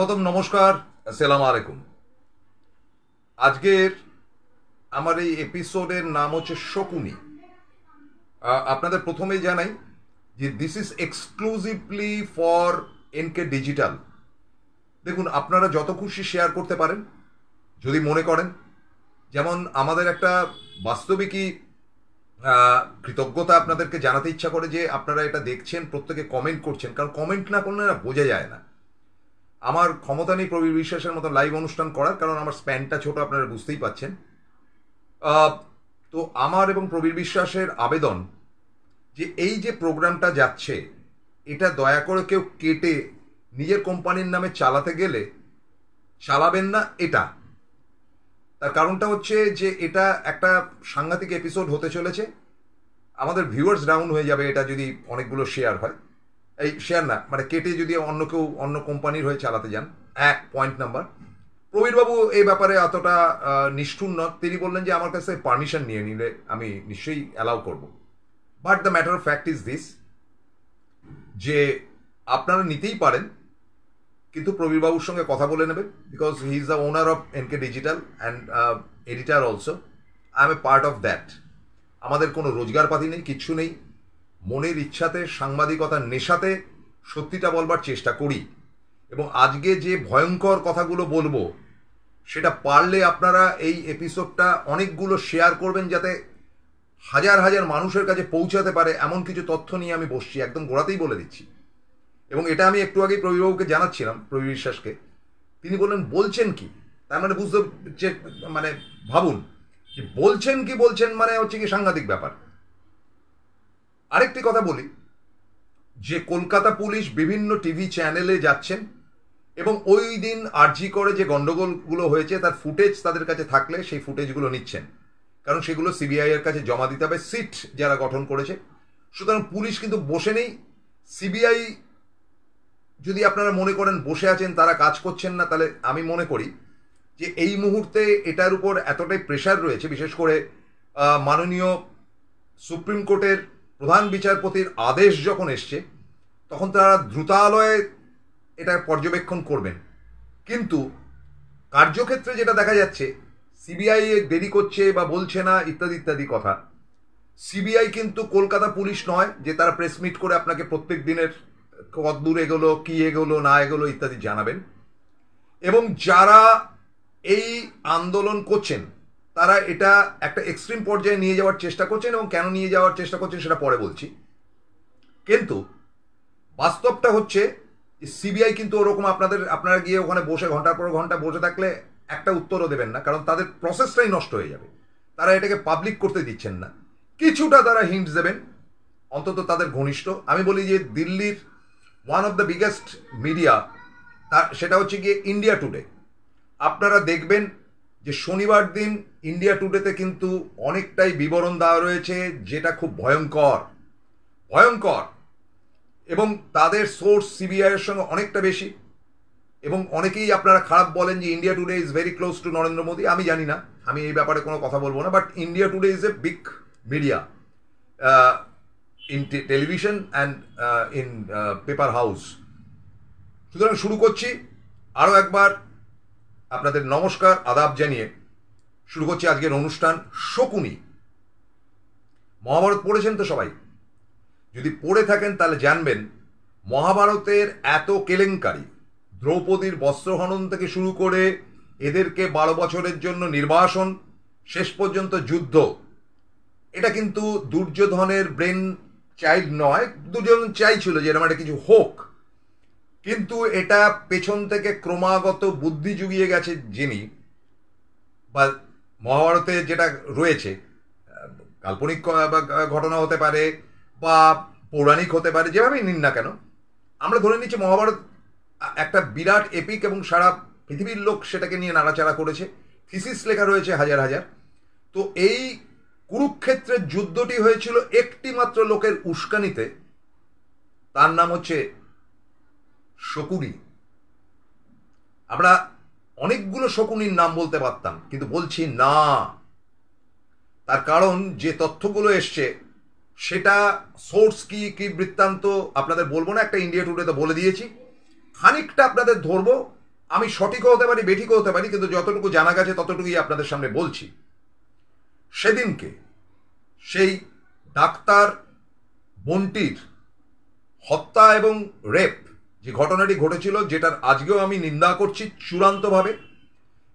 স্বাগতম, নমস্কার, আসসালামু আলাইকুম। আজকের আমার এই এপিসোডের নাম হচ্ছে শকুনি। আপনাদের প্রথমেই জানাই যে this is exclusively for NK digital. দেখুন, আপনারা যত খুশি শেয়ার করতে পারেন যদি মনে করেন। যেমন আমাদের একটা বাস্তবিকই কৃতজ্ঞতা আপনাদেরকে জানাতে ইচ্ছা করে যে আপনারা এটা দেখছেন, প্রত্যেকে কমেন্ট করছেন, কারণ কমেন্ট না করলে না বোঝা যায় না। আমার ক্ষমতা নেই প্রবীর বিশ্বাসের মতো লাইভ অনুষ্ঠান করার, কারণ আমার স্প্যানটা ছোট, আপনারা বুঝতেই পাচ্ছেন। তো আমার এবং প্রবীর বিশ্বাসের আবেদন যে এই যে প্রোগ্রামটা যাচ্ছে, এটা দয়া করে কেউ কেটে নিজের কোম্পানির নামে চালাতে গেলে চালাবেন না। এটা তার কারণটা হচ্ছে যে এটা একটা সাংঘাতিক এপিসোড হতে চলেছে। আমাদের ভিউয়ার্স ডাউন হয়ে যাবে এটা যদি অনেকগুলো শেয়ার হয়। এই শেয়ার না, মানে কেটে যদি অন্য কেউ অন্য কোম্পানির হয়ে চালাতে যান। এক পয়েন্ট নাম্বার, প্রবীরবাবু এই ব্যাপারে অতটা নিষ্ঠুর নন। তিনি বললেন যে আমার কাছে পারমিশন নিয়ে নিলে আমি নিশ্চয়ই অ্যালাউ করব। But the matter of fact is this, যে আপনারা নিতেই পারেন, কিন্তু প্রবীরবাবুর সঙ্গে কথা বলে নেবেন, because he is the owner of NK digital and editor also. I am a part of that. আমাদের কোনো রোজগারপাতি নেই, কিচ্ছু নেই। মনের ইচ্ছাতে, সাংবাদিকতার নেশাতে সত্যিটা বলবার চেষ্টা করি। এবং আজকে যে ভয়ঙ্কর কথাগুলো বলবো, সেটা পারলে আপনারা এই এপিসোডটা অনেকগুলো শেয়ার করবেন, যাতে হাজার হাজার মানুষের কাছে পৌঁছাতে পারে। এমন কিছু তথ্য নিয়ে আমি বসছি, একদম গোড়াতেই বলে দিচ্ছি। এবং এটা আমি একটু আগেই প্রবীরবাবুকে জানাচ্ছিলাম, প্রবীর বিশ্বাসকে। তিনি বললেন বলছেন কি, তার মানে বুঝতে, মানে ভাবুন যে বলছেন কি, বলছেন মানে হচ্ছে কি সাংঘাতিক ব্যাপার। আরেকটি কথা বলি, যে কলকাতা পুলিশ বিভিন্ন টিভি চ্যানেলে যাচ্ছেন এবং ওই দিন আরজি করে যে গন্ডগোলগুলো হয়েছে তার ফুটেজ তাদের কাছে থাকলে সেই ফুটেজগুলো নিচ্ছেন, কারণ সেগুলো সিবিআই এর কাছে জমা দিতে হবে, সিট যারা গঠন করেছে। সুতরাং পুলিশ কিন্তু বসে নেই। সিবিআই যদি আপনারা মনে করেন বসে আছেন, তারা কাজ করছেন না, তাহলে আমি মনে করি যে এই মুহূর্তে এটার উপর এতটাই প্রেশার রয়েছে, বিশেষ করে মাননীয় সুপ্রিম কোর্টের প্রধান বিচারপতির আদেশ যখন এসছে, তখন তারা দ্রুতালয়ে এটা পর্যবেক্ষণ করবেন। কিন্তু কার্যক্ষেত্রে যেটা দেখা যাচ্ছে, সিবিআই দেরি করছে বা বলছে না ইত্যাদি ইত্যাদি কথা। সিবিআই কিন্তু কলকাতা পুলিশ নয় যে তারা প্রেস মিট করে আপনাকে প্রত্যেক দিনের কত দূর এগোলো, কি এগোলো না এগোলো ইত্যাদি জানাবেন। এবং যারা এই আন্দোলন করছেন, তারা এটা একটা এক্সট্রিম পর্যায়ে নিয়ে যাওয়ার চেষ্টা করছেন, এবং কেন নিয়ে যাওয়ার চেষ্টা করছেন সেটা পরে বলছি। কিন্তু বাস্তবটা হচ্ছে সিবিআই কিন্তু ওরকম আপনারা গিয়ে ওখানে বসে ঘন্টার পর ঘন্টা বসে থাকলে একটা উত্তরও দেবেন না, কারণ তাদের প্রসেসটাই নষ্ট হয়ে যাবে। তারা এটাকে পাবলিক করতে দিচ্ছেন না। কিছুটা তারা হিন্টস দেবেন, অন্তত তাদের ঘনিষ্ঠ। আমি বলি যে দিল্লির one of the biggest media, সেটা হচ্ছে গিয়ে ইন্ডিয়া টুডে। আপনারা দেখবেন যে শনিবার দিন ইন্ডিয়া টুডেতে কিন্তু অনেকটাই বিবরণ দেওয়া রয়েছে, যেটা খুব ভয়ঙ্কর ভয়ঙ্কর। এবং তাদের সোর্স সিবিআইয়ের সঙ্গে অনেকটা বেশি। এবং অনেকেই আপনারা খারাপ বলেন যে India today is very close two Narendra Modi. আমি জানি না, আমি এই ব্যাপারে কোনো কথা বলবো না, but India today is a big media in television and in paper house. সুতরাং শুরু করছি। আরও একবার আপনাদের নমস্কার, আদাব জানিয়ে শুরু করছি আজকের অনুষ্ঠান। শকুনি। মহাভারত পড়েছেন তো সবাই? যদি পড়ে থাকেন তাহলে জানবেন মহাভারতের এত কেলেঙ্কারি, দ্রৌপদীর বস্ত্রহনন থেকে শুরু করে এদেরকে 12 বছরের জন্য নির্বাসন, শেষ পর্যন্ত যুদ্ধ, এটা কিন্তু দুর্যোধনের ব্রেন চাইল্ড নয়। দুর্যোধন চাইছিল যে এরকম একটা কিছু হোক, কিন্তু এটা পেছন থেকে ক্রমাগত বুদ্ধি জুগিয়ে গেছে যিনি, বা মহাভারতে যেটা রয়েছে, কাল্পনিক ঘটনা হতে পারে বা পৌরাণিক হতে পারে, যেভাবেই নিন না কেন, আমরা ধরে নিচ্ছি মহাভারত একটা বিরাট এপিক, এবং সারা পৃথিবীর লোক সেটাকে নিয়ে নাড়াচাড়া করেছে, থিসিস লেখা রয়েছে হাজার হাজার। তো এই কুরুক্ষেত্রের যুদ্ধটি হয়েছিল একটি মাত্র লোকের উস্কানিতে, তার নাম হচ্ছে শকুনি। আমরা অনেকগুলো শকুনির নাম বলতে পারতাম, কিন্তু বলছি না। তার কারণ যে তথ্যগুলো এসছে সেটা সোর্স কি কি বৃত্তান্ত আপনাদের বলবো না, একটা ইন্ডিয়া টুডেতে বলে দিয়েছি। খানিকটা আপনাদের ধরবো, আমি সঠিকও হতে পারি, বেঠিকও হতে পারি, কিন্তু যতটুকু জানা গেছে ততটুকুই আপনাদের সামনে বলছি। সেদিনকে সেই ডাক্তার বন্টির হত্যা এবং রেপ যে ঘটনাটি ঘটেছিল, যেটার আজকেও আমি নিন্দা করছি চূড়ান্তভাবে,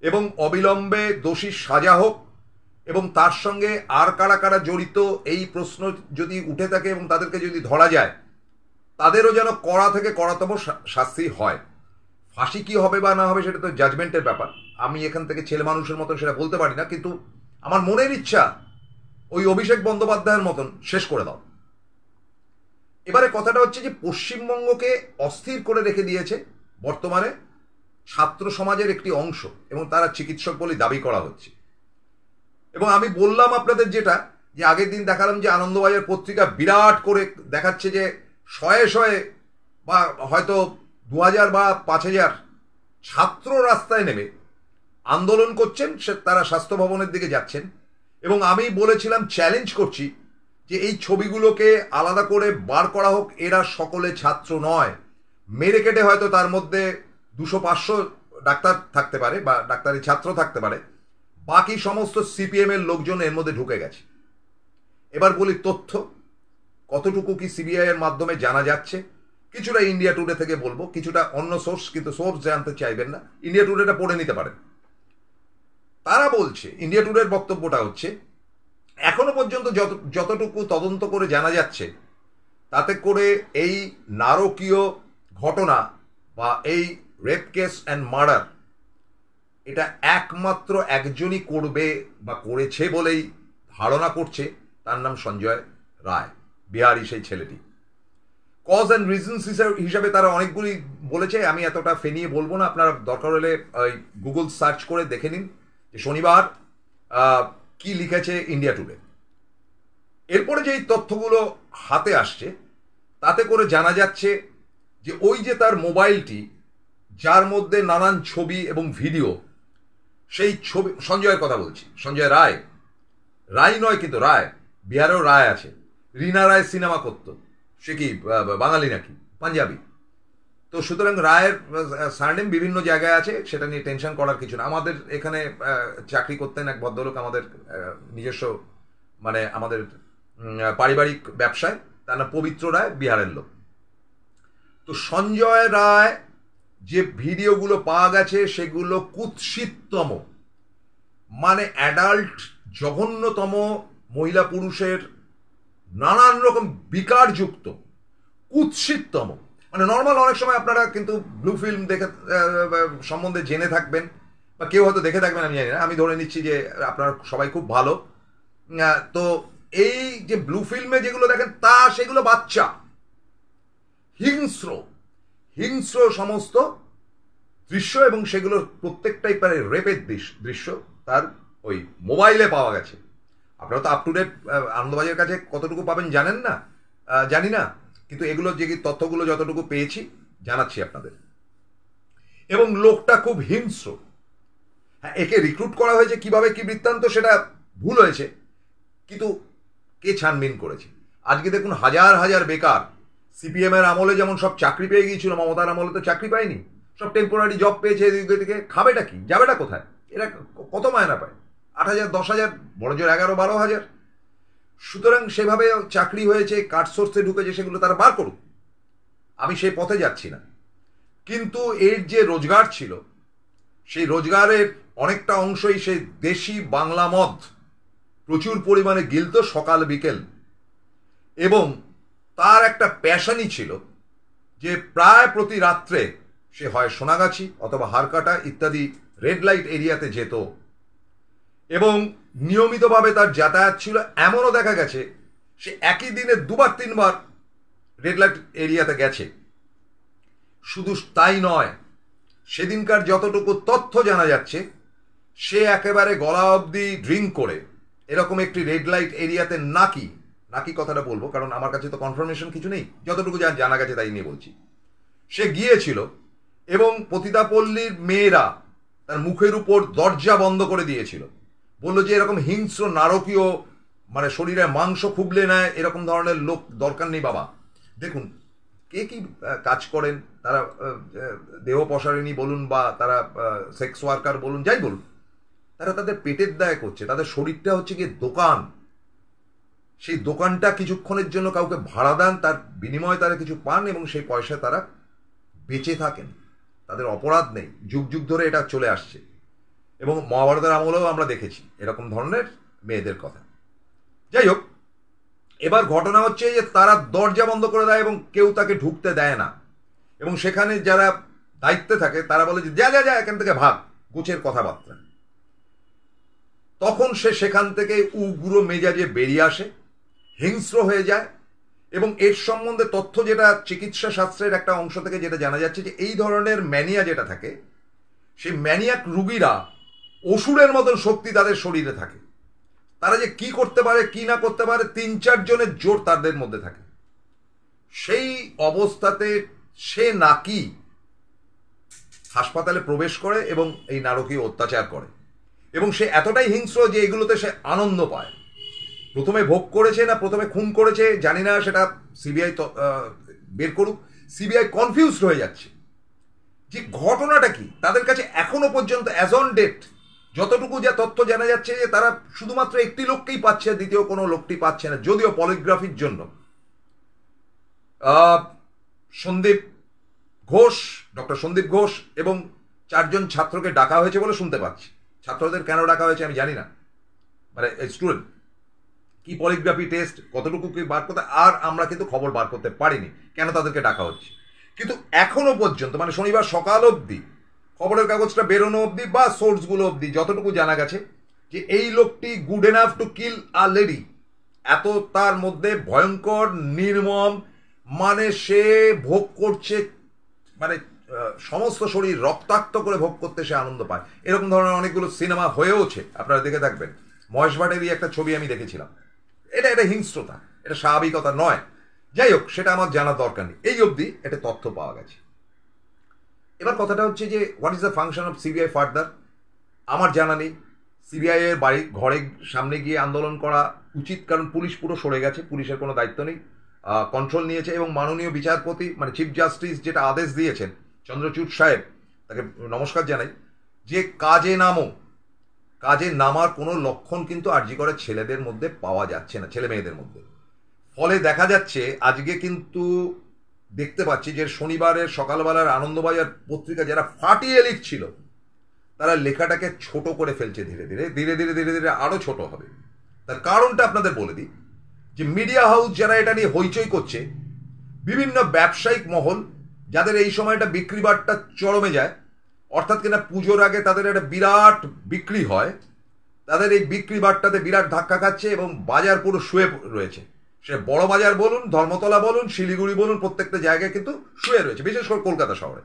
এবং অবিলম্বে দোষীর সাজা হোক, এবং তার সঙ্গে আর কারা কারা জড়িত এই প্রশ্ন যদি উঠে থাকে এবং তাদেরকে যদি ধরা যায়, তাদেরও যেন কড়া থেকে কড়াতম শাস্তি হয়। ফাঁসি কি হবে বা না হবে সেটা তো জাজমেন্টের ব্যাপার, আমি এখান থেকে ছেলে মানুষের মতন সেটা বলতে পারি না, কিন্তু আমার মনের ইচ্ছা ওই অভিষেক বন্দ্যোপাধ্যায়ের মতন শেষ করে দাও। এবারে কথাটা হচ্ছে যে পশ্চিমবঙ্গকে অস্থির করে রেখে দিয়েছে বর্তমানে ছাত্র সমাজের একটি অংশ, এবং তারা চিকিৎসক বলে দাবি করা হচ্ছে। এবং আমি বললাম আপনাদের যেটা, যে আগের দিন দেখালাম যে আনন্দবাজার পত্রিকা বিরাট করে দেখাচ্ছে যে শয়ে শয়ে বা হয়তো 2000 বা 5000 ছাত্র রাস্তায় নেমে আন্দোলন করছেন, তারা স্বাস্থ্য ভবনের দিকে যাচ্ছেন। এবং আমি বলেছিলাম, চ্যালেঞ্জ করছি যে এই ছবিগুলোকে আলাদা করে বার করা হোক, এরা সকলে ছাত্র নয়। মেরে কেটে হয়তো তার মধ্যে 200-500 ডাক্তার থাকতে পারে বা ডাক্তারি ছাত্র থাকতে পারে, বাকি সমস্ত সিপিএম এর লোকজন এর মধ্যে ঢুকে গেছে। এবার বলি তথ্য কতটুকু কি সিবিআই এর মাধ্যমে জানা যাচ্ছে। কিছুটা ইন্ডিয়া টুডে থেকে বলবো, কিছুটা অন্য সোর্স, কিন্তু সোর্স জানতে চাইবেন না, ইন্ডিয়া টুডেটা পড়ে নিতে পারেন। তারা বলছে, ইন্ডিয়া টুডের বক্তব্যটা হচ্ছে, এখনো পর্যন্ত যতটুকু তদন্ত করে জানা যাচ্ছে, তাতে করে এই নারকীয় ঘটনা বা এই রেপ কেস অ্যান্ড মার্ডার, এটা একমাত্র একজনই করবে বা করেছে বলেই ধারণা করছে, তার নাম সঞ্জয় রায়, বিহারি সেই ছেলেটি। কজ অ্যান্ড রিজনস হিসাবে তারা অনেকগুলি বলেছে, আমি এতটা ফেনিয়ে বলবো না, আপনারা দরকার হলে ওই গুগল সার্চ করে দেখে নিন যে শনিবার কি লিখেছে ইন্ডিয়া টুডে। এরপরে যে এই তথ্যগুলো হাতে আসছে, তাতে করে জানা যাচ্ছে যে ওই যে তার মোবাইলটি, যার মধ্যে নানান ছবি এবং ভিডিও, সেই ছবি, সঞ্জয়ের কথা বলছি, সঞ্জয় রায়, রায় নয় কিন্তু রায়, বিহারেও রায় আছে। রিনা রায় সিনেমা করত, সে কি বাঙালি নাকি পাঞ্জাবি? তো সুতরাং রায়ের সারনেম বিভিন্ন জায়গায় আছে, সেটা নিয়ে টেনশন করার কিছু না। আমাদের এখানে চাকরি করতেন এক ভদ্রলোক, আমাদের নিজস্ব মানে আমাদের পারিবারিক ব্যবসায়, তার নাম পবিত্র রায়, বিহারের লোক। তো সঞ্জয় রায় যে ভিডিওগুলো পাওয়া গেছে সেগুলো কুৎসিততম, মানে অ্যাডাল্ট, জঘন্যতম, মহিলা পুরুষের নানান রকম বিকারযুক্ত, কুৎসিততম। মানে নর্মাল অনেক সময় আপনারা কিন্তু ব্লু ফিল্ম দেখে সম্বন্ধে জেনে থাকবেন, বা কেউ হয়তো দেখে থাকবেন, আমি জানি না, আমি ধরে নিচ্ছি যে আপনারা সবাই খুব ভালো। তো এই যে ব্লু ফিল্মে যেগুলো দেখেন, তা সেগুলো বাচ্চা, হিংস্র হিংস্র সমস্ত দৃশ্য, এবং সেগুলোর প্রত্যেকটাই প্রায় রেপের দৃশ্য তার ওই মোবাইলে পাওয়া গেছে। আপনারা তো আপ টু ডেট আনন্দবাজারের কাছে কতটুকু পাবেন জানেন না, জানি না, কিন্তু এগুলো যে তথ্যগুলো যতটুকু পেয়েছি জানাচ্ছি আপনাদের। এবং লোকটা খুব হিংস্র। হ্যাঁ, একে রিক্রুট করা হয়েছে কিভাবে, কি বৃত্তান্ত, সেটা ভুল হয়েছে, কিন্তু কে ছানবিন করেছে? আজকে দেখুন হাজার হাজার বেকার, সিপিএম এর আমলে যেমন সব চাকরি পেয়ে গিয়েছিল, মমতার আমলে তো চাকরি পায়নি, সব টেম্পোরারি জব পেয়েছে, এদিকে এদিকে, খাবেটা কি, যাবেটা কোথায়? এরা কত মায়না পায়? 8,000, 10,000, বড় জোর 11-12,000। সুতরাং সেভাবে চাকরি হয়েছে, কাট সোর্সে ঢুকেছে, সেগুলো তারা বার করুক, আমি সেই পথে যাচ্ছি না। কিন্তু এর যে রোজগার ছিল, সেই রোজগারের অনেকটা অংশই সেই দেশি বাংলা মদ প্রচুর পরিমাণে গিলত সকাল বিকেল, এবং তার একটা প্যাশনই ছিল যে প্রায় প্রতি রাত্রে সে হয় সোনাগাছি অথবা হারকাটা ইত্যাদি রেড লাইট এরিয়াতে যেত, এবং নিয়মিতভাবে তার যাতায়াত ছিল। এমনও দেখা গেছে সে একই দিনে 2-3 বার রেড লাইট এরিয়াতে গেছে। শুধু তাই নয়, সেদিনকার যতটুকু তথ্য জানা যাচ্ছে, সে একেবারে গলা অবধি ড্রিঙ্ক করে এরকম একটি রেড লাইট এরিয়াতে নাকি কথাটা বলবো, কারণ আমার কাছে তো কনফার্মেশন কিছু নেই, যতটুকু জানা গেছে তাই নিয়ে বলছি। সে গিয়েছিল, এবং পতিতাপল্লীর মেয়েরা তার মুখের উপর দরজা বন্ধ করে দিয়েছিল, বললো যে এরকম হিংস্র নারকীয়, মানে শরীরে মাংস খুবলে নেয়, এরকম ধরনের লোক দরকার নেই বাবা। দেখুন কে কি কাজ করেন, তারা দেহ পসারিণী বলুন বা তারা সেক্স ওয়ার্কার বলুন, যাই বলুন, তারা তাদের পেটের দায় করছে। তাদের শরীরটা হচ্ছে গিয়ে দোকান। সেই দোকানটা কিছুক্ষণের জন্য কাউকে ভাড়া দেন, তার বিনিময়ে তারা কিছু পান এবং সেই পয়সায় তারা বেঁচে থাকেন। তাদের অপরাধ নেই। যুগ যুগ ধরে এটা চলে আসছে এবং মহাভারতের আমলেও আমরা দেখেছি এরকম ধরনের মেয়েদের কথা। যাই হোক, এবার ঘটনা হচ্ছে যে তারা দরজা বন্ধ করে দেয় এবং কেউ তাকে ঢুকতে দেয় না, এবং সেখানে যারা দায়িত্বে থাকে তারা বলে যে যা যা যা এখান থেকে ভাগ, গোছের কথাবার্তা। তখন সে সেখান থেকে উগ্র মেজাজে বেরিয়ে আসে, হিংস্র হয়ে যায়। এবং এর সম্বন্ধে তথ্য যেটা চিকিৎসা শাস্ত্রের একটা অংশ থেকে যেটা জানা যাচ্ছে যে এই ধরনের ম্যানিয়া যেটা থাকে, সেই ম্যানিয়াক রুগীরা অসুরের মতন শক্তি তাদের শরীরে থাকে। তারা যে কি করতে পারে কি না করতে পারে ৩-৪ জনের জোর তাদের মধ্যে থাকে। সেই অবস্থাতে সে নাকি হাসপাতালে প্রবেশ করে এবং এই নারকীয় অত্যাচার করে, এবং সে এতটাই হিংস্র যে এগুলোতে সে আনন্দ পায়। প্রথমে ভোগ করেছে না প্রথমে খুন করেছে জানি না, সেটা সিবিআই বের করুক। সিবিআই কনফিউজড হয়ে যাচ্ছে যে ঘটনাটা কি। তাদের কাছে এখনো পর্যন্ত অ্যাজ অন ডেট যতটুকু যা তথ্য জানা যাচ্ছে যে তারা শুধুমাত্র একটি লোককেই পাচ্ছে, দ্বিতীয় কোনো লোকটি পাচ্ছে না। যদিও পলিগ্রাফির জন্য সন্দীপ ঘোষ, ডক্টর সন্দীপ ঘোষ এবং 4 জন ছাত্রকে ডাকা হয়েছে বলে শুনতে পাচ্ছি। ছাত্রদের কেন ডাকা হয়েছে আমি জানি না, মানে স্টুডেন্ট কি পলিগ্রাফি টেস্ট কতটুকু কি বার করতে, আর আমরা কিন্তু খবর বার করতে পারিনি কেন তাদেরকে ডাকা হচ্ছে। কিন্তু এখনো পর্যন্ত মানে শনিবার সকাল অবধি, খবরের কাগজটা বেরোনো অবধি বা সোর্সগুলো অবধি যতটুকু জানা গেছে যে এই লোকটি good enough to kill a lady. এত তার মধ্যে ভয়ঙ্কর নির্মম, মানে সে ভোগ করছে, মানে সমস্ত শরীর রক্তাক্ত করে ভোগ করতে সে আনন্দ পায়। এরকম ধরনের অনেকগুলো সিনেমা হয়েওছে, আপনারা দেখে থাকবেন। মহেশ ভাটেরই একটা ছবি আমি দেখেছিলাম। এটা হিংস্রতা, এটা স্বাভাবিকতা নয়। যাই হোক, সেটা আমার জানার দরকার নেই। এই অবধি এটা তথ্য পাওয়া গেছে। এবার কথাটা হচ্ছে যে what is the function of CBI further. আমার জানা নেই। সিবিআই এর বাড়ি ঘরের সামনে গিয়ে আন্দোলন করা উচিত, কারণ পুলিশ পুরো সরে গেছে, পুলিশের কোনো দায়িত্ব নেই, কন্ট্রোল নিয়েছে। এবং মাননীয় বিচারপতি মানে চিফ জাস্টিস যেটা আদেশ দিয়েছেন চন্দ্রচূড় সাহেব, তাকে নমস্কার জানাই, যে কাজে নামো। কাজে নামার কোনো লক্ষণ কিন্তু আরজি করে ছেলেদের মধ্যে পাওয়া যাচ্ছে না, ছেলে মেয়েদের মধ্যে। ফলে দেখা যাচ্ছে আজকে কিন্তু দেখতে পাচ্ছি যে শনিবারের সকালবেলার আনন্দবাজার পত্রিকা যারা ফাটিয়ে লিখছিল, তারা লেখাটাকে ছোট করে ফেলছে ধীরে ধীরে ধীরে ধীরে ধীরে ধীরে আরো ছোট হবে। তার কারণটা আপনাদের বলে দিই, যে মিডিয়া হাউস যারা এটা নিয়ে হইচই করছে, বিভিন্ন ব্যবসায়িক মহল যাদের এই সময়টা বিক্রি বাট্টা চরমে যায়, অর্থাৎ কিনা পুজোর আগে তাদের একটা বিরাট বিক্রি হয়, তাদের এই বিক্রি বাট্টাতে বিরাট ধাক্কা খাচ্ছে এবং বাজার পুরো শুয়ে রয়েছে। সে বড় বাজার বলুন, ধর্মতলা বলুন, শিলিগুড়ি বলুন, প্রত্যেকটা জায়গায় কিন্তু শুয়ে রয়েছে, বিশেষ করে কলকাতা শহরে।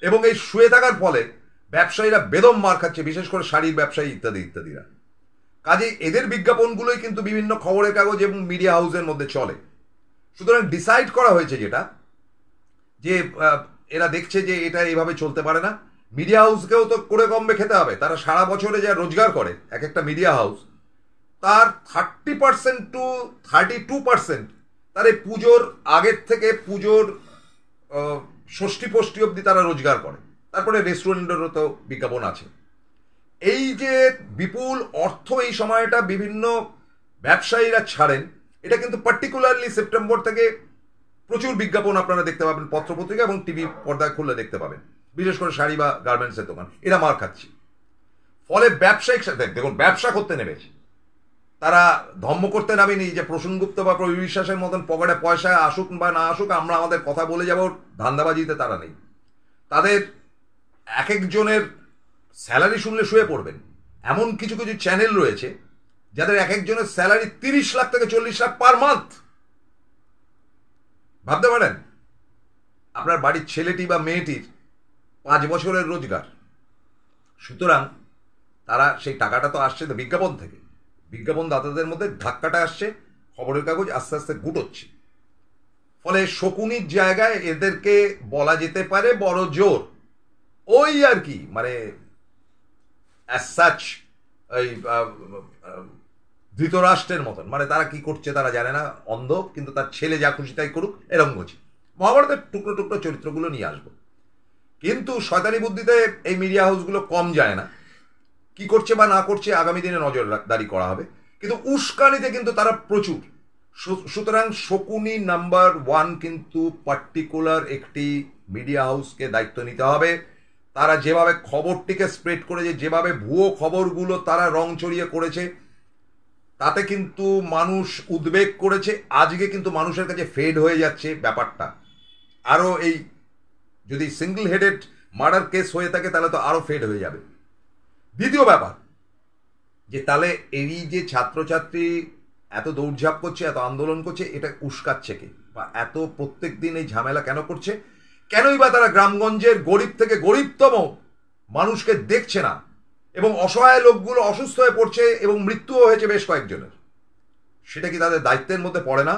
এবং এই শুয়ে থাকার ফলে ব্যবসায়ীরা বেদম মার খাচ্ছে, বিশেষ করে শাড়ির ব্যবসায়ী ইত্যাদি ইত্যাদিরা। কাজে এদের বিজ্ঞাপনগুলোই কিন্তু বিভিন্ন খবরের কাগজ এবং মিডিয়া হাউসের মধ্যে চলে। সুতরাং ডিসাইড করা হয়েছে যেটা, যে এরা দেখছে যে এটা এইভাবে চলতে পারে না, মিডিয়া হাউসকেও তো করে কমবে খেতে হবে। তারা সারা বছরে যা রোজগার করে এক একটা মিডিয়া হাউস, তার 30% টু 32% তার এই পুজোর আগের থেকে পুজোর ষষ্ঠী পষ্ঠী অবধি তারা রোজগার করে। তারপরে রেস্টুরেন্টেরও তো বিজ্ঞাপন আছে। এই যে বিপুল অর্থ এই সময়টা বিভিন্ন ব্যবসায়ীরা ছাড়েন, এটা কিন্তু পার্টিকুলারলি সেপ্টেম্বর থেকে প্রচুর বিজ্ঞাপন আপনারা দেখতে পাবেন পত্রপত্রিকা এবং টিভি পর্দায় খুললে দেখতে পাবেন, বিশেষ করে শাড়ি বা গার্মেন্টসের দোকান। এরা মার খাচ্ছে। ফলে ব্যবসায়িক সাথে দেখুন ব্যবসা করতে নেমেছে, তারা ধম্ম করতে নামেনি যে প্রসূনগুপ্ত বা প্রবীর বিশ্বাসের মতন পকেটে পয়সা আসুক বা না আসুক আমরা আমাদের কথা বলে যাব, ধান্দাবাজিতে তারা নেই। তাদের এক একজনের স্যালারি শুনলে শুয়ে পড়বেন। এমন কিছু কিছু চ্যানেল রয়েছে যাদের এক একজনের স্যালারি 30 লাখ থেকে 40 লাখ পার মান্থ। ভাবতে পারেন আপনার বাড়ির ছেলেটি বা মেয়েটির 5 বছরের রোজগার। সুতরাং তারা সেই টাকাটা তো আসছে তো বিজ্ঞাপন থেকে, বিজ্ঞাপন দাতাদের মধ্যে ধাক্কাটা আসছে, খবরের কাগজ আস্তে আস্তে গুটোচ্ছে। ফলে শকুনির জায়গায় এদেরকে বলা যেতে পারে বড় জোর ওই আর কি, মানে অ্যাজ সাচ ওই ধৃতরাষ্ট্রের মতন, মানে তারা কি করছে তারা জানে না, অন্ধ, কিন্তু তার ছেলে যা খুশি তাই করুক এরকম করছে। মহাভারতের টুকরো টুকরো চরিত্রগুলো নিয়ে আসবো। কিন্তু শয়তানি বুদ্ধিতে এই মিডিয়া হাউসগুলো কম যায় না, কি করছে বা না করছে আগামী দিনে নজরদারি করা হবে, কিন্তু উস্কানিতে কিন্তু তারা প্রচুর। সুতরাং শকুনি নাম্বার 1 কিন্তু পার্টিকুলার একটি মিডিয়া হাউসকে দায়িত্ব নিতে হবে। তারা যেভাবে খবরটিকে স্প্রেড করেছে, যেভাবে ভুয়ো খবরগুলো তারা রং চড়িয়ে করেছে, তাতে কিন্তু মানুষ উদ্বেগ করেছে। আজকে কিন্তু মানুষের কাছে ফেড হয়ে যাচ্ছে ব্যাপারটা। আরও এই যদি সিঙ্গল হেডেড মার্ডার কেস হয়ে থাকে তাহলে তো আরও ফেড হয়ে যাবে। দ্বিতীয় ব্যাপার যে তাহলে এই যে ছাত্রছাত্রী এত দৌড়ঝাঁপ করছে, এত আন্দোলন করছে, এটা উস্কাচ্ছে কে, বা এত প্রত্যেক দিন এই ঝামেলা কেন করছে? কেনই বা তারা গ্রামগঞ্জের গরিব থেকে গরিবতম মানুষকে দেখছে না, এবং অসহায় লোকগুলো অসুস্থ হয়ে পড়ছে এবং মৃত্যুও হয়েছে বেশ কয়েকজনের? সেটা কি তাদের দায়িত্বের মধ্যে পড়ে না?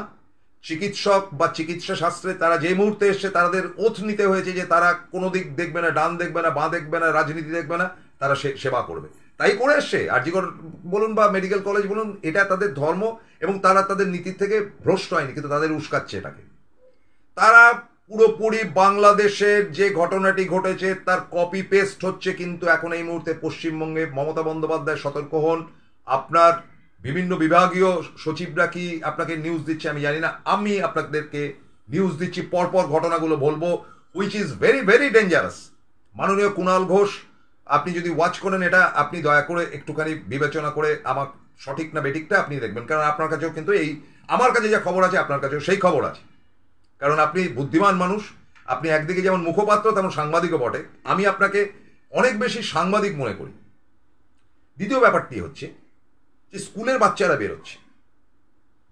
চিকিৎসক বা চিকিৎসা শাস্ত্রে তারা যে মুহূর্তে এসছে তাদের ওথ নিতে হয়েছে যে তারা কোনো দিক দেখবে না, ডান দেখবে না, বাঁ দেখবে না, রাজনীতি দেখবে না, তারা সেবা করবে। তাই করে এসছে। আরজিকর বলুন বা মেডিকেল কলেজ বলুন, এটা তাদের ধর্ম এবং তারা তাদের নীতির থেকে ভ্রষ্ট হয়নি, কিন্তু তাদের উস্কাচ্ছে এটাকে। তারা পুরোপুরি বাংলাদেশের যে ঘটনাটি ঘটেছে তার কপি পেস্ট হচ্ছে। কিন্তু এখন এই মুহূর্তে পশ্চিমবঙ্গে মমতা বন্দ্যোপাধ্যায় সতর্ক হন। আপনার বিভিন্ন বিভাগীয় সচিবরা কি আপনাকে নিউজ দিচ্ছে আমি জানি না, আমি আপনাদেরকে নিউজ দিচ্ছি, পরপর ঘটনাগুলো বলবো, which is very very dangerous. মাননীয় কুণাল ঘোষ, আপনি যদি ওয়াচ করেন এটা, আপনি দয়া করে একটুখানি বিবেচনা করে আমার সঠিক না বেঠিকটা আপনি দেখবেন, কারণ আপনার কাছেও কিন্তু এই আমার কাছে যা খবর আছে আপনার কাছেও সেই খবর আছে, কারণ আপনি বুদ্ধিমান মানুষ। আপনি একদিকে যেমন মুখপাত্র তেমন সাংবাদিকও বটে। আমি আপনাকে অনেক বেশি সাংবাদিক মনে করি। দ্বিতীয় ব্যাপারটি হচ্ছে যে স্কুলের বাচ্চারা বেরোচ্ছে,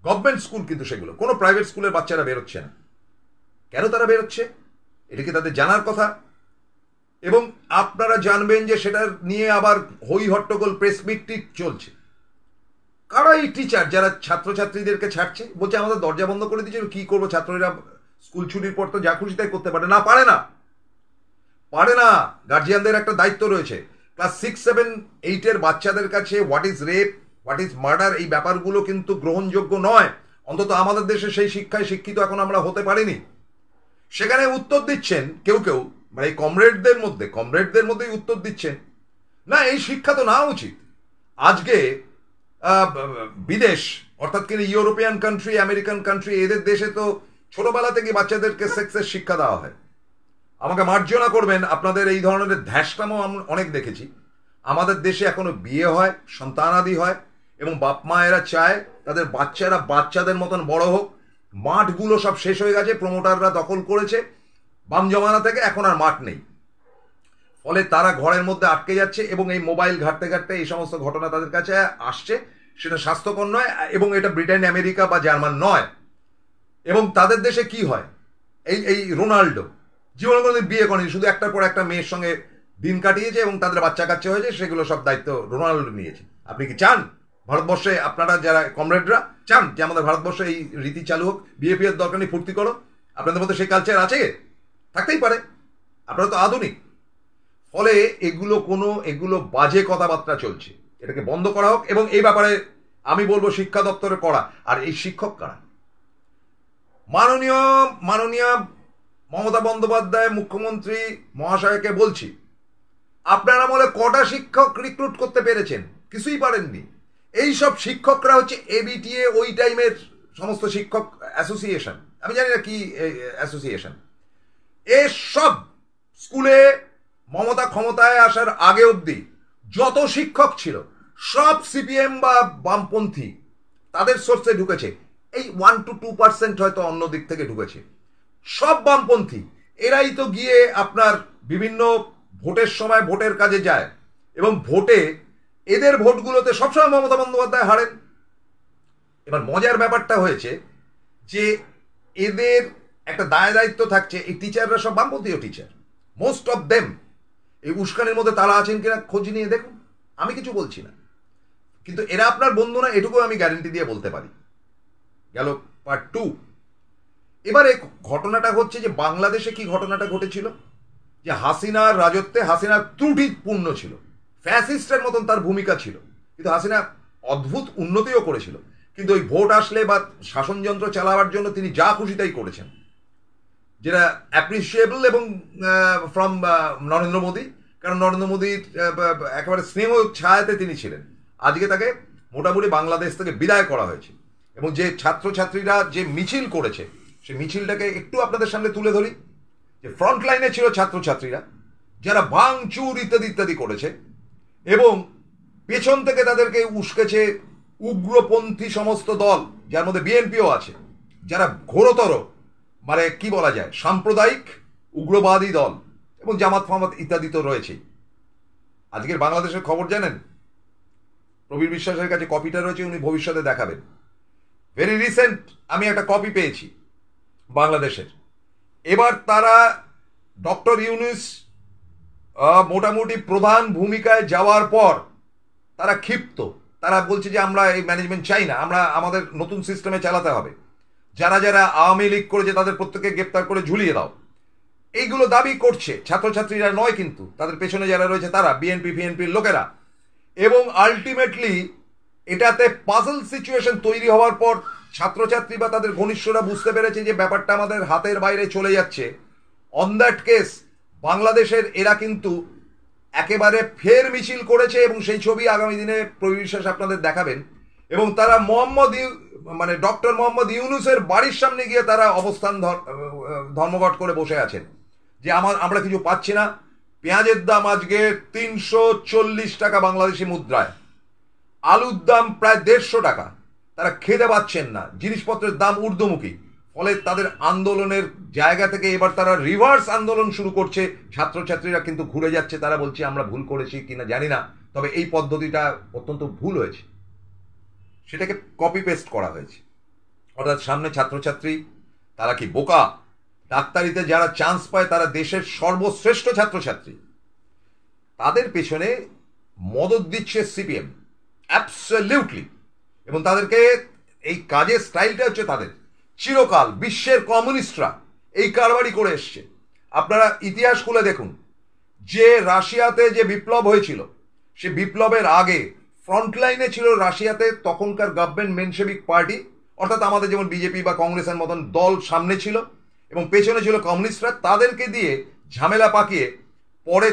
গভর্নমেন্ট স্কুল কিন্তু সেগুলো, কোনো প্রাইভেট স্কুলের বাচ্চারা বেরোচ্ছে না। কেন তারা বেরোচ্ছে এটা কি তাদের জানার কথা? এবং আপনারা জানবেন যে সেটা নিয়ে আবার হই হট্টগোল প্রেস মিটটি চলছে। কারা এই টিচার যারা ছাত্রছাত্রীদেরকে ছাড়ছে? বলছে আমাদের দরজা বন্ধ করে দিয়েছে, কি করবো, ছাত্রীরা স্কুল ছুটির পর তো যা খুশি তাই করতে পারে না। পারে না, পারে না। গার্জিয়ানদের একটা দায়িত্ব রয়েছে। ক্লাস 6, 7, 8 বাচ্চাদের কাছে what is rape, what is murder, এই ব্যাপারগুলো কিন্তু গ্রহণযোগ্য নয়। অন্তত আমাদের দেশে সেই শিক্ষায় শিক্ষিত এখন আমরা হতে পারিনি। সেখানে উত্তর দিচ্ছেন কেউ কেউ, মানে কমরেডদের মধ্যেই উত্তর দিচ্ছেন, না এই শিক্ষা তো নেওয়া উচিত। আজকে বিদেশ, অর্থাৎ কি ইউরোপিয়ান কান্ট্রি, আমেরিকান কান্ট্রি, এদের দেশে তো ছোটবেলা থেকে বাচ্চাদেরকে সেক্সের শিক্ষা দেওয়া হয়। আমাকে মার্জনা করবেন, আপনাদের এই ধরনের ধ্যাসটামও আমি অনেক দেখেছি। আমাদের দেশে এখনো বিয়ে হয়, সন্তানাদি হয়, এবং বাপ মায়েরা চায় তাদের বাচ্চারা বাচ্চাদের মতন বড় হোক। মাঠগুলো সব শেষ হয়ে গেছে, প্রমোটাররা দখল করেছে বাম জমানা থেকে, এখন আর মাঠ নেই। ফলে তারা ঘরের মধ্যে আটকে যাচ্ছে এবং এই মোবাইল ঘাটতে ঘাটতে এই সমস্ত ঘটনা তাদের কাছে আসছে। সেটা স্বাস্থ্যকর নয়, এবং এটা ব্রিটেন, আমেরিকা বা জার্মান নয়। এবং তাদের দেশে কি হয়, এই রোনাল্ডো জীবনে কোনোদিন বিয়ে করেনি, শুধু একটার পর একটা মেয়ের সঙ্গে দিন কাটিয়েছে এবং তাদের বাচ্চা কাচ্চা হয়েছে, সেগুলো সব দায়িত্ব রোনাল্ডো নিয়েছে। আপনি কি চান ভারতবর্ষে, আপনারা যারা কমরেডরা চান যে আমাদের ভারতবর্ষে এই রীতি চালু হোক, বিয়ে ফিয়ের দরকার নেই, ফুর্তি করো? আপনাদের মধ্যে সেই কালচার আছে? থাকতেই পারে, আপনারা তো আধুনিক। ফলে এগুলো বাজে কথাবার্তা চলছে, এটাকে বন্ধ করা হোক। এবং এই ব্যাপারে আমি বলবো শিক্ষা দপ্তরে করা। আর এই শিক্ষক কারা? মাননীয় মমতা বন্দ্যোপাধ্যায় মুখ্যমন্ত্রী মহাশয়কে বলছি, আপনারা বলে কটা শিক্ষক রিক্রুট করতে পেরেছেন? কিছুই পারেননি। এই সব শিক্ষকরা হচ্ছে এবিটিএ, ওই টাইমের সমস্ত শিক্ষক অ্যাসোসিয়েশন, আমি জানি না কি অ্যাসোসিয়েশন। এসব স্কুলে মমতা ক্ষমতায় আসার আগে অবধি যত শিক্ষক ছিল সব সিপিএম বা বামপন্থী, তাদের সোর্সে ঢুকেছে। এই 1 to 2% হয়তো অন্য দিক থেকে ঢুকেছে, সব বামপন্থী। এরাই তো গিয়ে আপনার বিভিন্ন ভোটের সময় ভোটের কাজে যায়, এবং ভোটে এদের ভোটগুলোতে সবসময় মমতা বন্দ্যোপাধ্যায় হারেন। এবার মজার ব্যাপারটা হয়েছে যে এদের একটা দায়িত্ব থাকছে, এই টিচাররা সব বামপন্থীয় টিচার, মোস্ট অফ দেম। এই উস্কানির মধ্যে তারা আছেন কিনা খোঁজ নিয়ে দেখুন, আমি কিছু বলছি না, কিন্তু এরা আপনার বন্ধু না, এটুকু আমি গ্যারেন্টি দিয়ে বলতে পারি। গেল পার্ট 2। এবারে ঘটনাটা হচ্ছে যে বাংলাদেশে কি ঘটনাটা ঘটেছিল, যে হাসিনার রাজত্বে হাসিনা ত্রুটিপূর্ণ ছিল, ফ্যাসিস্টের মতন তার ভূমিকা ছিল, কিন্তু হাসিনা অদ্ভুত উন্নতিও করেছিল। কিন্তু ওই ভোট আসলে বা শাসনযন্ত্র চালাবার জন্য তিনি যা খুশি তাই করেছেন। যেটা অ্যাপ্রিসিয়েবল এবং ফ্রম নরেন্দ্র মোদী, কারণ নরেন্দ্র মোদীর একেবারে স্নেহ ছায়াতে তিনি ছিলেন। আজকে তাকে মোটামুটি বাংলাদেশ থেকে বিদায় করা হয়েছে। এবং যে ছাত্রছাত্রীরা যে মিছিল করেছে, সেই মিছিলটাকে একটু আপনাদের সামনে তুলে ধরি। যে ফ্রন্ট লাইনে ছিল ছাত্রছাত্রীরা, যারা ভাঙচুর ইত্যাদি ইত্যাদি করেছে, এবং পেছন থেকে তাদেরকে উস্কেছে উগ্রপন্থী সমস্ত দল, যার মধ্যে বিএনপিও আছে, যারা ঘোরতর মানে কি বলা যায় সাম্প্রদায়িক উগ্রবাদী দল, এবং জামাত ফামাত ইত্যাদি তো রয়েছেই। আজকের বাংলাদেশের খবর জানেন? প্রবীর বিশ্বাসের কাছে কপিটা রয়েছে, উনি ভবিষ্যতে দেখাবেন। ভেরি রিসেন্ট আমি একটা কপি পেয়েছি বাংলাদেশের। এবার তারা ডক্টর ইউনূস মোটামুটি প্রধান ভূমিকায় যাওয়ার পর তারা ক্ষিপ্ত। তারা বলছে যে আমরা এই ম্যানেজমেন্ট চাই না, আমরা আমাদের নতুন সিস্টেমে চালাতে হবে। যারা যারা আওয়ামী লীগ করেছে তাদের প্রত্যেককে গ্রেপ্তার করে ঝুলিয়ে দাও, এইগুলো দাবি করছে ছাত্রছাত্রীরা নয়, কিন্তু তাদের পেছনে যারা রয়েছে তারা বিএনপি ফিএনপির লোকেরা। এবং আলটিমেটলি এটাতে পাজল সিচুয়েশন তৈরি হওয়ার পর ছাত্রছাত্রী বা তাদের ঘনিষ্ঠরা বুঝতে পেরেছে যে ব্যাপারটা আমাদের হাতের বাইরে চলে যাচ্ছে। অন দ্যাট কেস বাংলাদেশের এরা কিন্তু একেবারে ফের মিছিল করেছে, এবং সেই ছবি আগামী দিনে প্রবীর বিশ্বাস আপনাদের দেখাবেন। এবং তারা মানে ডক্টর মোহাম্মদ ইউনূসের বাড়ির সামনে গিয়ে তারা অবস্থান ধর্মঘট করে বসে আছেন যে আমরা কিছু পাচ্ছি না। পেঁয়াজের দাম আজকে 340 টাকা বাংলাদেশি মুদ্রায়, আলুর দাম প্রায় 150 টাকা। তারা খেতে পাচ্ছেন না, জিনিসপত্রের দাম ঊর্ধ্বমুখী। ফলে তাদের আন্দোলনের জায়গা থেকে এবার তারা রিভার্স আন্দোলন শুরু করছে। ছাত্রছাত্রীরা কিন্তু ঘুরে যাচ্ছে, তারা বলছে আমরা ভুল করেছি কিনা জানি না, তবে এই পদ্ধতিটা অত্যন্ত ভুল হয়েছে, সেটাকে কপি পেস্ট করা হয়েছে। অর্থাৎ সামনে ছাত্রছাত্রী, তারা কি বোকা? ডাক্তারিতে যারা চান্স পায় তারা দেশের সর্বশ্রেষ্ঠ ছাত্রছাত্রী, তাদের পেছনে মদত দিচ্ছে সিপিএম, অ্যাবসলিউটলি। এবং তাদেরকে এই কাজের স্টাইলটা হচ্ছে তাদের চিরকাল। বিশ্বের কমিউনিস্টরা এই কারবারই করে এসছে। আপনারা ইতিহাস খুলে দেখুন, যে রাশিয়াতে যে বিপ্লব হয়েছিল, সে বিপ্লবের আগে ফ্রন্টলাইনে ছিল রাশিয়াতে তখনকার গভর্নমেন্ট মেনশেভিক পার্টি, অর্থাৎ আমাদের যেমন বিজেপি বা কংগ্রেসের মতন দল সামনে ছিল, এবং পেছনে ছিল কমিউনিস্টরা। তাদেরকে দিয়ে ঝামেলা পাকিয়ে পরে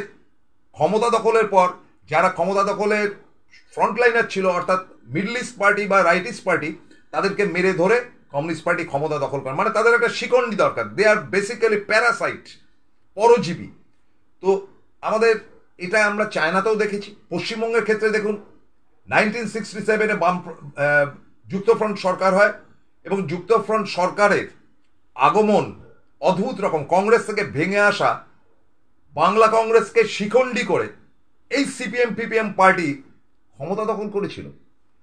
ক্ষমতা দখলের পর যারা ক্ষমতা দখলের ফ্রন্টলাইনার ছিল, অর্থাৎ মিডল ইস্ট পার্টি বা রাইট ইস্ট পার্টি, তাদেরকে মেরে ধরে কমিউনিস্ট পার্টি ক্ষমতা দখল করে। মানে তাদের একটা শিকন্ডি দরকার। দে আর বেসিক্যালি প্যারাসাইট, পরজীবী। তো আমাদের এটা আমরা চায়নাতেও দেখেছি। পশ্চিমবঙ্গের ক্ষেত্রে দেখুন, 1967-এ যুক্তফ্রন্ট সরকার হয়, এবং যুক্তফ্রন্ট সরকারের আগমন অদ্ভুত রকম। কংগ্রেস থেকে ভেঙে আসা বাংলা কংগ্রেসকে শিখণ্ডী করে এই সিপিএম পিপিএম পার্টি ক্ষমতা দখল করেছিল,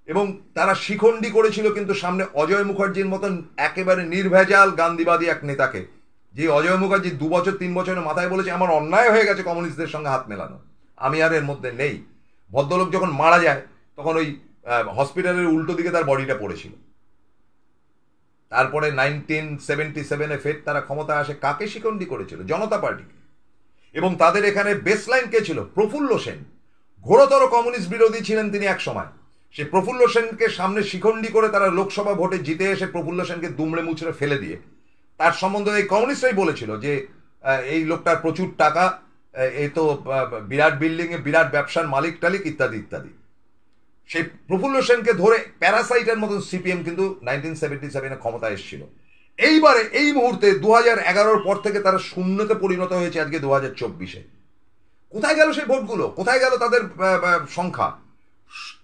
এবং তারা শিখণ্ডী করেছিল কিন্তু সামনে অজয় মুখার্জির মতন একেবারে নির্ভেজাল গান্ধীবাদী এক নেতাকে, যে অজয় মুখার্জি 2 বছর 3 বছরের মাথায় বলেছে আমার অন্যায় হয়ে গেছে কমিউনিস্টদের সঙ্গে হাত মেলানো, আমি আর এর মধ্যে নেই। ভদ্রলোক যখন মারা যায় তখন ওই হসপিটালের উল্টো দিকে তার বডিটা পড়েছিল। তারপরে 1977-এ ফের তারা ক্ষমতা আসে। কাকে শিখণ্ডী করেছিল? জনতা পার্টিকে। এবং তাদের এখানে বেসলাইন কে ছিল? প্রফুল্ল সেন। ঘোরতর কমিউনিস্ট বিরোধী ছিলেন তিনি এক সময়। সে প্রফুল্ল সেনকে সামনে শিখণ্ডী করে তারা লোকসভা ভোটে জিতে এসে প্রফুল্ল সেনকে দুমড়ে মুচড়ে ফেলে দিয়ে তার সম্বন্ধে এই কমিউনিস্টরাই বলেছিল যে এই লোকটার প্রচুর টাকা, এই তো বিরাট বিল্ডিংয়ে বিরাট ব্যবসার মালিক টালিক ইত্যাদি ইত্যাদি। সেই প্রফুল্ল সেনকে ধরে প্যারাসাইটের মতন সিপিএম কিন্তু 1977-এ ক্ষমতায় এসেছিল। এইবারে এই মুহূর্তে 2011-র পর থেকে তারা শূন্যতে পরিণত হয়েছে আজকে 2024-এ। কোথায় গেল সেই ভোটগুলো? কোথায় গেল তাদের সংখ্যা?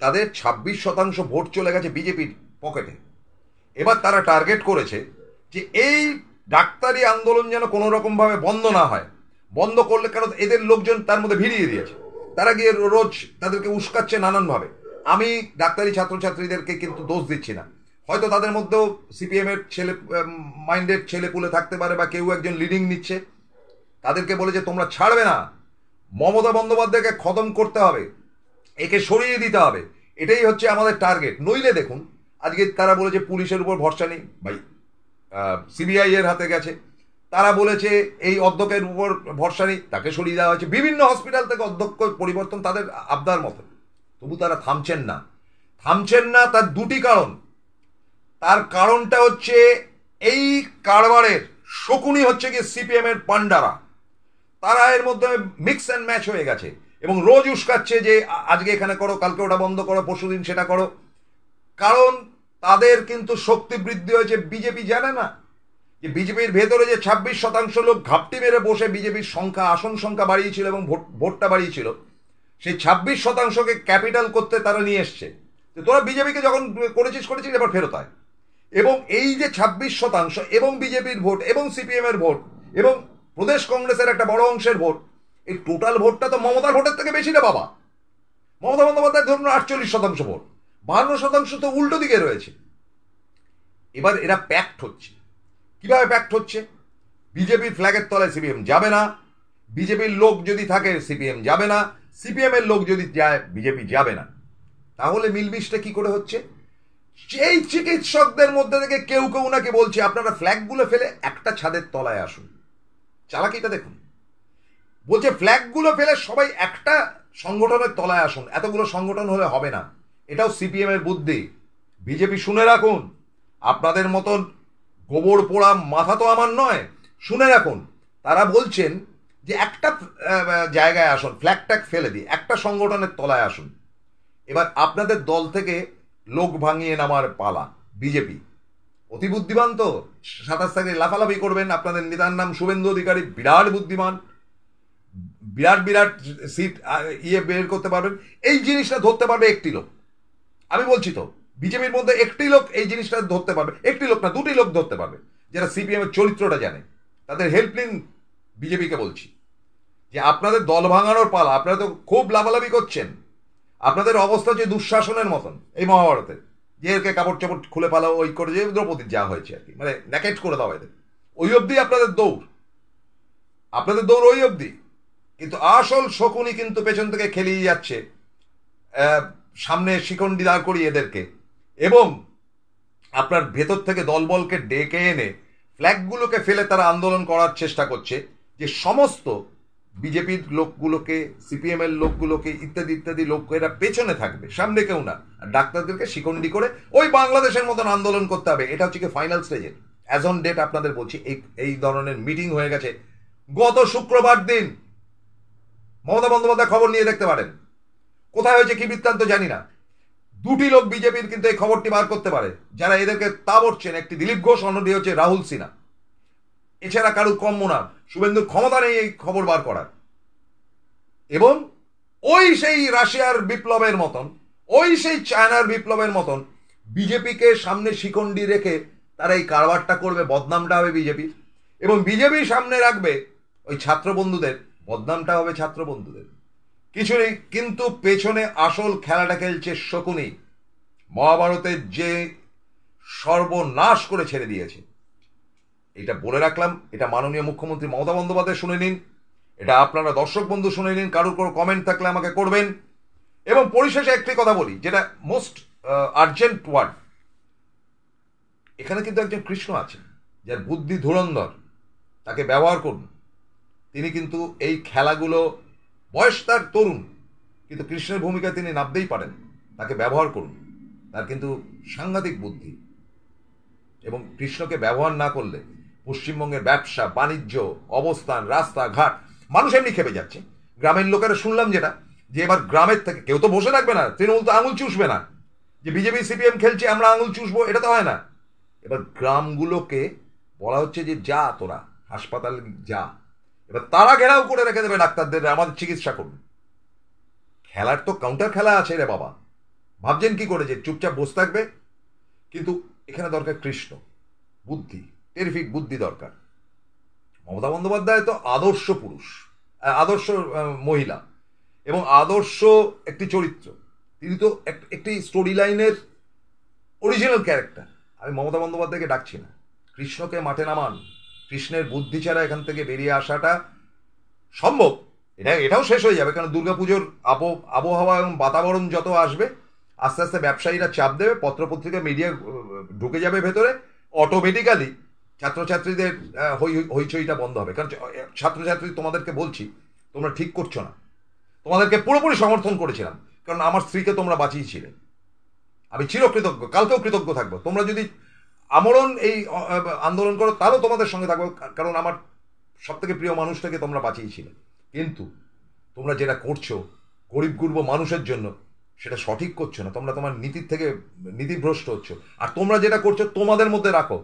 তাদের 26% ভোট চলে গেছে বিজেপির পকেটে। এবার তারা টার্গেট করেছে যে এই ডাক্তারি আন্দোলন যেন কোনো রকমভাবে বন্ধ না হয়। বন্ধ করলে, কারণ এদের লোকজন তার মধ্যে ভিড়িয়ে দিয়েছে, তারা গিয়ে রোজ তাদেরকে উস্কাচ্ছে নানানভাবে। আমি ডাক্তারি ছাত্রছাত্রীদেরকে কিন্তু দোষ দিচ্ছি না, হয়তো তাদের মধ্যেও সিপিএম এর ছেলে মাইন্ডেড ছেলেপুলে থাকতে পারে, বা কেউ একজন লিডিং নিচ্ছে। তাদেরকে বলেছে তোমরা ছাড়বে না, মমতা বন্দ্যোপাধ্যায়কে খতম করতে হবে, একে সরিয়ে দিতে হবে, এটাই হচ্ছে আমাদের টার্গেট। নইলে দেখুন আজকে তারা বলেছে পুলিশের উপর ভরসা নেই, ভাই সিবিআই এর হাতে গেছে। তারা বলেছে এই অধ্যক্ষের উপর ভরসা নেই, তাকে সরিয়ে দেওয়া হয়েছে। বিভিন্ন হসপিটাল থেকে অধ্যক্ষ পরিবর্তন তাদের আবদার মতো, তবু তারা থামছেন না। তার দুটি কারণ। তার কারণটা হচ্ছে এই কারবারের শকুনি হচ্ছে কি সিপিএম এর পান্ডারা, তারা এর মধ্যে মিক্স অ্যান্ড ম্যাচ হয়ে গেছে এবং রোজ উস্কাচ্ছে যে আজকে এখানে করো, কালকে ওটা বন্ধ করো, পরশুদিন সেটা করো। কারণ তাদের কিন্তু শক্তি বৃদ্ধি হয়েছে। বিজেপি জানে না যে বিজেপির ভেতরে যে 26% লোক ঘাপটি মেরে বসে বিজেপির সংখ্যা, আসন সংখ্যা বাড়িয়েছিল এবং ভোটটা বাড়িয়েছিল, সেই 26%কে ক্যাপিটাল করতে তারা নিয়ে এসছে। তোরা বিজেপিকে যখন করেছিস এবার ফেরত আয়। এবং এই যে 26% এবং বিজেপির ভোট এবং সিপিএম এর ভোট এবং প্রদেশ কংগ্রেসের একটা বড় অংশের ভোট, এই টোটাল ভোটটা তো মমতার ভোটের থেকে বেশি না বাবা। মমতা বন্দ্যোপাধ্যায় ধরুন 48% ভোট, 52% তো উল্টো দিকে রয়েছে। এবার এরা প্যাক্ট হচ্ছে। কিভাবে প্যাক্ট হচ্ছে? বিজেপির ফ্ল্যাগের তলায় সিপিএম যাবে না, বিজেপির লোক যদি থাকে সিপিএম যাবে না, সিপিএম এর লোক যদি যায় বিজেপি যাবে না। তাহলে মিলমিশটা কি করে হচ্ছে? সেই চিকিৎসকদের মধ্যে থেকে কেউ কেউ নাকি বলছে আপনারা ফ্ল্যাগগুলো ফেলে একটা ছাদের তলায় আসুন। চালাকিটা দেখুন, বলছে ফ্ল্যাগগুলো ফেলে সবাই একটা সংগঠনের তলায় আসুন। এতগুলো সংগঠন হলে হবে না, এটাও সিপিএম এর বুদ্ধি। বিজেপি শুনে রাখুন, আপনাদের মতন গোবর পোড়া মাথা তো আমার নয়, শুনে রাখুন। তারা বলছেন যে একটা জায়গায় আসুন, ফ্ল্যাগ ট্যাগ ফেলে দিয়ে একটা সংগঠনের তলায় আসুন। এবার আপনাদের দল থেকে লোক ভাঙিয়ে নামার পালা। বিজেপি অতি বুদ্ধিমান তো, 27 তারিখে লাফালাফি করবেন। আপনাদের নেতার নাম শুভেন্দু অধিকারী, বিরাট বুদ্ধিমান, বিরাট বিরাট সিট বের করতে পারবেন। এই জিনিসটা ধরতে পারবে একটি লোক। আমি বলছি তো, বিজেপির মধ্যে একটি লোক এই জিনিসটা ধরতে পারবে, একটি লোক না দুটি লোক ধরতে পারবে, যারা সিপিএম এর চরিত্রটা জানে। তাদের হেল্প নিন বিজেপিকে বলছি যে আপনাদের দল ভাঙানোর পালা। আপনারা তো খুব লাফালাফি করছেন, আপনাদের অবস্থা যে দুঃশাসনের মতন এই মহাভারতে, যে এরকে কাপড় চাপড় খুলে পালাও, ওই করে যে দ্রৌপদীর যা হয়েছে আর কি, মানে ন্যাকেট করে দাও এদের, ওই অবধি আপনাদের দৌড়, আপনাদের দৌড় ওই অবধি। কিন্তু আসল শকুনি কিন্তু পেছন থেকে খেলিয়ে যাচ্ছে, সামনে শিখণ্ডি দাঁড় করিয়ে এদেরকে, এবং আপনার ভেতর থেকে দলবলকে ডেকে এনে ফ্ল্যাগগুলোকে ফেলে তারা আন্দোলন করার চেষ্টা করছে যে সমস্ত বিজেপির লোকগুলোকে, সিপিএম এর লোকগুলোকে, ইত্যাদি ইত্যাদি লোকেরা পেছনে থাকবে, সামনে কেউ না। আর ডাক্তারদেরকে শিকন্ডি করে ওই বাংলাদেশের মতন আন্দোলন করতে হবে। এটা হচ্ছে কি ফাইনাল স্টেজে। অ্যাজ অন ডেট আপনাদের বলছি, এই ধরনের মিটিং হয়ে গেছে গত শুক্রবার দিন। মমতা বন্দ্যোপাধ্যায় খবর নিয়ে দেখতে পারেন, কোথায় হয়েছে কি বৃত্তান্ত জানি না। দুটি লোক বিজেপির কিন্তু এই খবরটি বার করতে পারে যারা এদেরকে তাবড়ছেন। একটি দিলীপ ঘোষ, অন্যটি হচ্ছে রাহুল সিনহা। এছাড়া কারুর কম্য না, শুভেন্দুর ক্ষমতা নেই এই খবর বার করার। এবং ওই সেই রাশিয়ার বিপ্লবের মতন, ওই সেই চায়নার বিপ্লবের মতন বিজেপিকে সামনে শিকন্ডি রেখে তারা এই কারবারটা করবে। বদনামটা হবে বিজেপির, এবং বিজেপি সামনে রাখবে ওই ছাত্র বন্ধুদের, বদনামটা হবে ছাত্র বন্ধুদের। কিছু নেই, কিন্তু পেছনে আসল খেলাটা খেলছে শকুনি। মহাভারতের যে সর্বনাশ করে ছেড়ে দিয়েছে, এটা বলে রাখলাম। এটা মাননীয় মুখ্যমন্ত্রী মমতা বন্দ্যোপাধ্যায় শুনে নিন, এটা আপনারা দর্শক বন্ধু শুনে নিন। কারোর কোনো কমেন্ট থাকলে আমাকে করবেন। এবং পরিশেষে একটি কথা বলি, যেটা মোস্ট আর্জেন্ট ওয়ার্ড। এখানে কিন্তু একজন কৃষ্ণ আছেন যার বুদ্ধি ধুরন্ধর, তাকে ব্যবহার করুন। তিনি কিন্তু এই খেলাগুলো, বয়স তার তরুণ, কিন্তু কৃষ্ণের ভূমিকায় তিনি নামতেই পারেন। তাকে ব্যবহার করুন, তার কিন্তু সাংঘাতিক বুদ্ধি। এবং কৃষ্ণকে ব্যবহার না করলে পশ্চিমবঙ্গের ব্যবসা বাণিজ্য, অবস্থান, রাস্তাঘাট, মানুষ এমনি খেপে যাচ্ছে। গ্রামের লোকেরা শুনলাম যেটা, যে এবার গ্রামের থেকে কেউ তো বসে রাখবে না, তৃণমূল তো আঙুল চুষবে না যে বিজেপি সিপিএম খেলছে আমরা আঙুল চুষবো, এটা তো হয় না। এবার গ্রামগুলোকে বলা হচ্ছে যে যা তোরা হাসপাতালে যা, এবার তারা ঘেরাও করে রেখে দেবে ডাক্তারদের, আমাদের চিকিৎসা করবে। খেলার তো কাউন্টার খেলা আছে রে বাবা। ভাবছেন কি করে যে চুপচাপ বসে থাকবে? কিন্তু এখানে দরকার কৃষ্ণ, বুদ্ধি, টেরিফিক বুদ্ধি দরকার। মমতা বন্দ্যোপাধ্যায় তো আদর্শ পুরুষ, আদর্শ মহিলা এবং আদর্শ একটি চরিত্র। তিনি তো একটি স্টোরি লাইনের অরিজিনাল ক্যারেক্টার। আমি মমতা বন্দ্যোপাধ্যায়কে ডাকছি না, কৃষ্ণকে মাঠে নামান। কৃষ্ণের বুদ্ধি ছাড়া এখান থেকে বেরিয়ে আসাটা সম্ভব। এটাও শেষ হয়ে যাবে, কারণ দুর্গাপুজোর আবহাওয়া এবং বাতাবরণ যত আসবে, আস্তে আস্তে ব্যবসায়ীরা চাপ দেবে, পত্রপত্রিকা মিডিয়া ঢুকে যাবে ভেতরে, অটোমেটিক্যালি ছাত্রছাত্রীদের হইচইটা বন্ধ হবে। কারণ ছাত্রছাত্রী, তোমাদেরকে বলছি, তোমরা ঠিক করছো না। তোমাদেরকে পুরোপুরি সমর্থন করেছিলাম, কারণ আমার স্ত্রীকে তোমরা বাঁচিয়েছিলে। আমি চিরকৃতজ্ঞ, কালকেও কৃতজ্ঞ থাকবো। তোমরা যদি আমরণ এই আন্দোলন করো, তাহলেও তোমাদের সঙ্গে থাকবো, কারণ আমার সব থেকে প্রিয় মানুষটাকে তোমরা বাঁচিয়েছিলে। কিন্তু তোমরা যেটা করছো গরিব গুরব মানুষের জন্য, সেটা সঠিক করছো না। তোমরা তোমার নীতির থেকে নীতিভ্রষ্ট হচ্ছ। আর তোমরা যেটা করছো তোমাদের মধ্যে রাখো।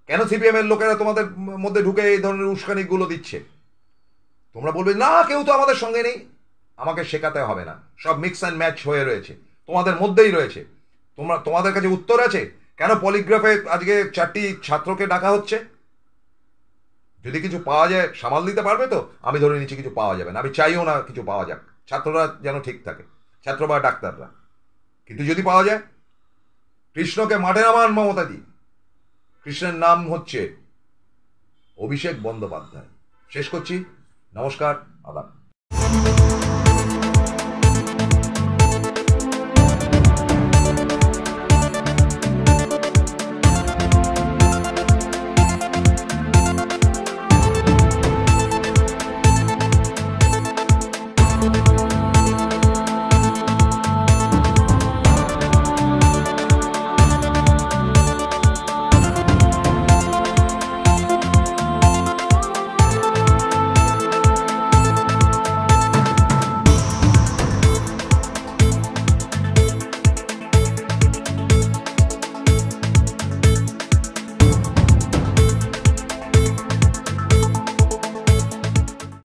কেন সিপিএম এর লোকেরা তোমাদের মধ্যে ঢুকে এই ধরনের উস্কানিগুলো দিচ্ছে? তোমরা বলবে না কেউ তো আমাদের সঙ্গে নেই। আমাকে শেখাতে হবে না, সব মিক্স অ্যান্ড ম্যাচ হয়ে রয়েছে, তোমাদের মধ্যেই রয়েছে। তোমাদের কাছে উত্তর আছে কেন পলিগ্রাফে আজকে 4টি ছাত্রকে ডাকা হচ্ছে? যদি কিছু পাওয়া যায় সামাল দিতে পারবে তো? আমি ধরে নিচ্ছি কিছু পাওয়া যাবে না, আমি চাইও না কিছু পাওয়া যাক, ছাত্ররা যেন ঠিক থাকে, ছাত্র বা ডাক্তাররা। কিন্তু যদি পাওয়া যায়, কৃষ্ণকে মাঠে নামান মমতাদি। কৃষ্ণের নাম হচ্ছে অভিষেক বন্দ্যোপাধ্যায়। শেষ করছি। নমস্কার, আদাব।